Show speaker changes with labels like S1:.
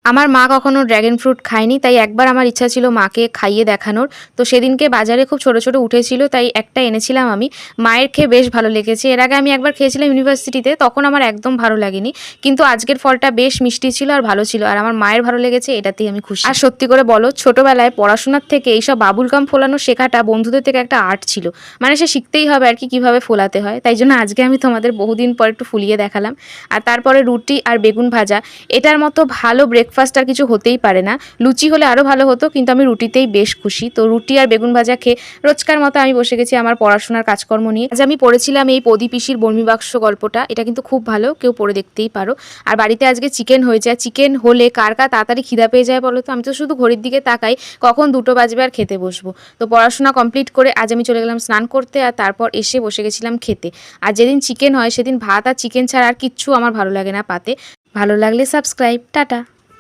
S1: আমার মা কখনো ড্র্যাগন ফ্রুট খায়নি, তাই একবার আমার ইচ্ছা ছিল মাকে খাইয়ে দেখানোর। তো সেদিনকে বাজারে খুব ছোট ছোট উঠেছিল, তাই একটা এনেছিলাম আমি। মায়ের খেয়ে বেশ ভালো লেগেছে। এর আগে আমি একবার খেয়েছিলাম ইউনিভার্সিটিতে, তখন আমার একদম ভালো লাগেনি। কিন্তু আজকের ফলটা বেশ মিষ্টি ছিল আর ভালো ছিল, আর আমার মায়ের ভালো লেগেছে, এটাতেই আমি খুশি। আর সত্যি করে বলো, ছোটবেলায় পড়াশোনার থেকে এইসব বাবুল গাম ফোলানো শেখাটা বন্ধুদের থেকে একটা আর্ট ছিল। মানে সে শিখতেই হবে আর কি, কিভাবে ফোলাতে হয়। তাই জন্য আজকে আমি তোমাদের বহুদিন পর একটু ফুলিয়ে দেখালাম। আর তারপরে রুটি আর বেগুন ভাজা। এটার মতো ভালো ব্রেকফাস্ট আর কিছু হতেই পারে না। লুচি হলে আরও ভালো হতো, কিন্তু আমি রুটিতেই বেশ খুশি। তো রুটি আর বেগুন ভাজা খেয়ে রোজকার মতো আমি বসে গেছি আমার পড়াশোনার কাজকর্ম নিয়ে। আজ আমি পড়েছিলাম এই পদি পিসির বর্মি বাক্স গল্পটা। এটা কিন্তু খুব ভালো, কেউ পড়ে দেখতেই পারো। আর বাড়িতে আজকে চিকেন হয়েছে। চিকেন হলে কার কার তাড়াতাড়ি খিদা পেয়ে যায় বলো তো? আমি তো শুধু ঘড়ির দিকে তাকাই কখন 2টো বাজবে আর খেতে বসবো। তো পড়াশোনা কমপ্লিট করে আজ আমি চলে গেলাম স্নান করতে, আর তারপর এসে বসে গেছিলাম খেতে। আর যেদিন চিকেন হয় সেদিন ভাত আর চিকেন ছাড়া আর কিচ্ছু আমার ভালো লাগে না পাতে। ভালো লাগলে সাবস্ক্রাইব। টাটা।